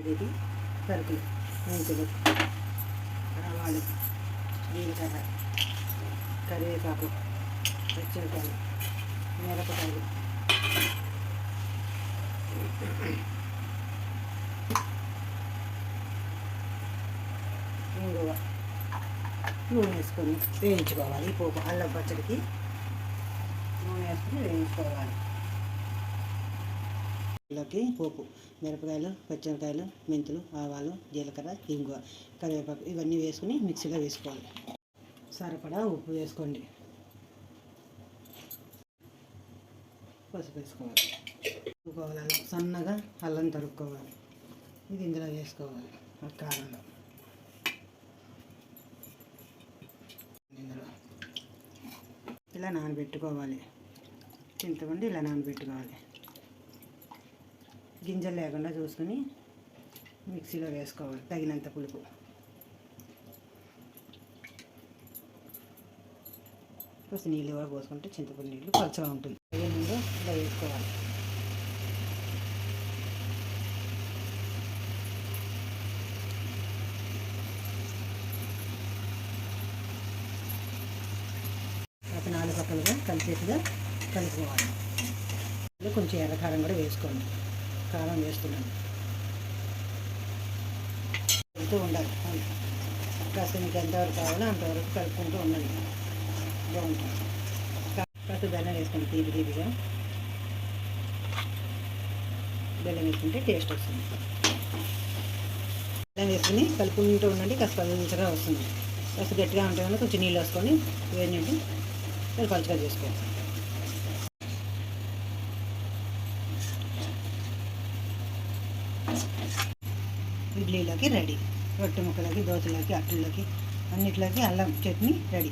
ఇది సరుకులు మెంతులు, ఆవాలు, జీలకర్ర, కరివేపాకు, పచ్చిమిరపకాయలు, మిరపకాయలు, ఇంగువ, నూనె వేసుకొని వేయించుకోవాలి. ఈ పోపు అల్లం పచ్చడికి నూనె వేసుకొని వేయించుకోవాలి. ఇందులోకి పోపు మిరపకాయలు, పచ్చిమిరపకాయలు, మెంతులు, ఆవాలు, జీలకర్ర, ఇంగువ, కరివేపాకు ఇవన్నీ వేసుకుని మిక్సీలో వేసుకోవాలి. సరిపడా ఉప్పు వేసుకోండి. పసుపు వేసుకోవాలి. తరుక్కోవాలి, సన్నగా అల్లం తరుక్కోవాలి. ఇది ఇందులో వేసుకోవాలి. కారంలో ఇందులో ఇలా నానబెట్టుకోవాలి. చింతపండు ఇలా నానబెట్టుకోవాలి. గింజలు లేకుండా చూసుకొని మిక్సీలో వేసుకోవాలి. తగినంత పులుపు. ఫస్ట్ నీళ్ళు కూడా పోసుకుంటే చింతపండు నీళ్ళు పలుచగా ఉంటుంది. నీళ్ళు ఇలా వేసుకోవాలి. ఒక 4 పక్కలుగా కలిసేట్టుగా కలుపుకోవాలి. కొంచెం ఎర్రకారం కూడా వేసుకోండి. కారం వేస్తున్నాను. కలుపుతూ ఉండాలి. కాస్త మీకు ఎంతవరకు కావాలో అంతవరకు కలుపుకుంటూ ఉండండి. బాగుంటుంది. కాస్త బెల్లం వేసుకోండి. తీపిగా బెల్లం వేసుకుంటే టేస్ట్ వస్తుంది. బెల్లం వేసుకుని కలుపుకుంటూ ఉండండి. కాస్త పలుచగా వస్తుంది. కాస్త గట్టిగా ఉంటే కొంచెం నీళ్ళు వేసుకొని వేడి పలుచగా చేసుకోవాలి. ఇడ్లీలోకి రెడీ. రొట్టె ముక్కలకి, దోశలకి, అట్లలోకి అన్నిట్లోకి అల్లం చట్నీ రెడీ.